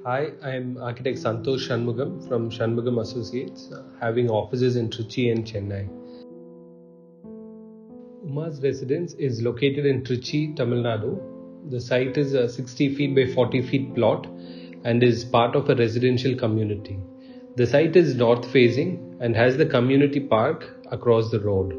Hi, I'm architect Santosh Shanmugam from Shanmugam Associates, having offices in Trichy and Chennai. Uma's residence is located in Trichy, Tamil Nadu. The site is a 60 feet by 40 feet plot and is part of a residential community. The site is north facing and has the community park across the road.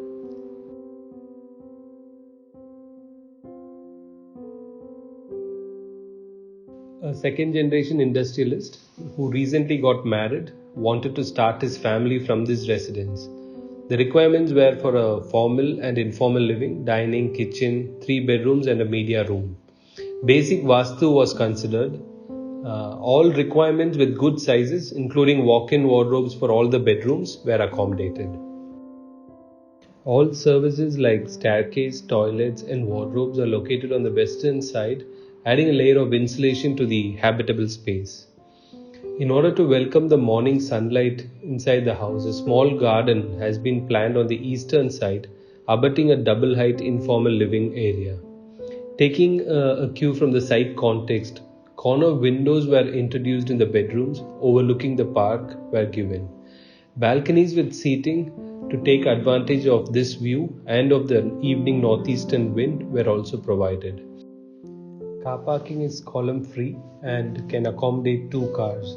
A second generation industrialist who recently got married wanted to start his family from this residence. The requirements were for a formal and informal living, dining, kitchen, 3 bedrooms, and a media room. Basic Vastu was considered. All requirements with good sizes, including walk in wardrobes for all the bedrooms, were accommodated. All services like staircase, toilets, and wardrobes are located on the western side, adding a layer of insulation to the habitable space. In order to welcome the morning sunlight inside the house, a small garden has been planned on the eastern side, abutting a double height informal living area. Taking a cue from the site context, corner windows were introduced in the bedrooms overlooking the park were given. Balconies with seating to take advantage of this view and of the evening northeastern wind were also provided. Car parking is column free and can accommodate 2 cars.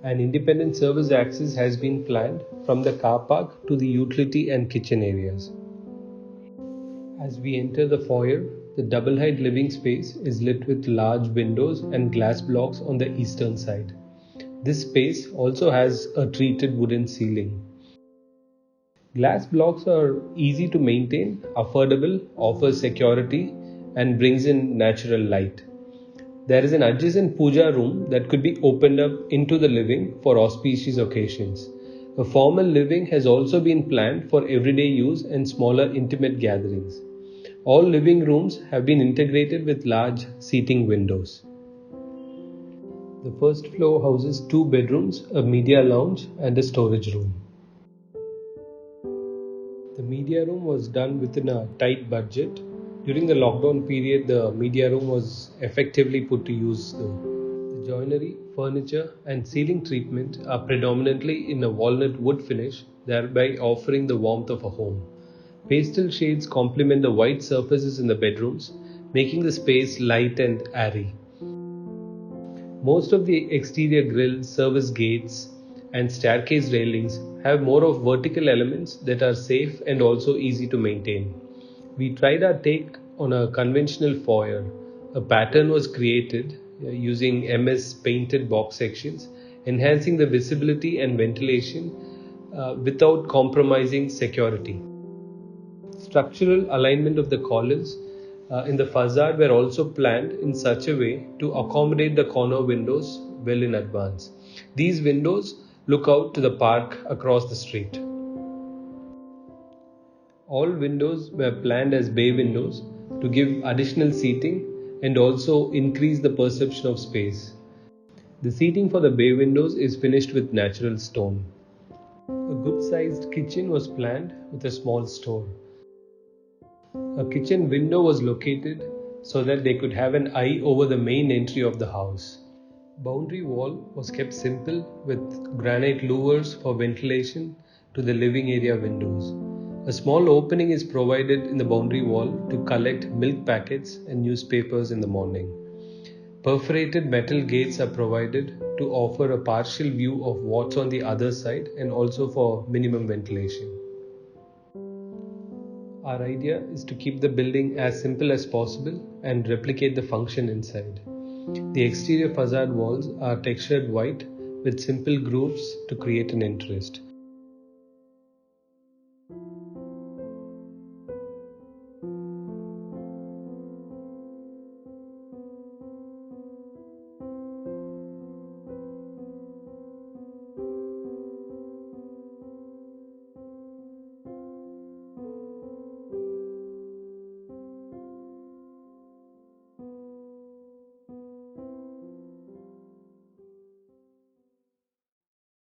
An independent service access has been planned from the car park to the utility and kitchen areas. As we enter the foyer, the double height living space is lit with large windows and glass blocks on the eastern side. This space also has a treated wooden ceiling. Glass blocks are easy to maintain, affordable, offers security, and brings in natural light. There is an adjacent puja room that could be opened up into the living for auspicious occasions. A formal living has also been planned for everyday use and smaller intimate gatherings. All living rooms have been integrated with large seating windows. The first floor houses 2 bedrooms, a media lounge, and a storage room. The media room was done within a tight budget. During the lockdown period, the media room was effectively put to use though. The joinery, furniture, and ceiling treatment are predominantly in a walnut wood finish, thereby offering the warmth of a home. Pastel shades complement the white surfaces in the bedrooms, making the space light and airy. Most of the exterior grills, service gates, and staircase railings have more of vertical elements that are safe and also easy to maintain. We tried our take on a conventional foyer. A pattern was created using MS painted box sections, enhancing the visibility and ventilation without compromising security. Structural alignment of the columns in the facade were also planned in such a way to accommodate the corner windows well in advance. These windows look out to the park across the street. All windows were planned as bay windows to give additional seating and also increase the perception of space. The seating for the bay windows is finished with natural stone. A good sized kitchen was planned with a small store. A kitchen window was located so that they could have an eye over the main entry of the house. Boundary wall was kept simple with granite louvers for ventilation to the living area windows. A small opening is provided in the boundary wall to collect milk packets and newspapers in the morning. Perforated metal gates are provided to offer a partial view of what's on the other side and also for minimum ventilation. Our idea is to keep the building as simple as possible and replicate the function inside. The exterior facade walls are textured white with simple grooves to create an interest.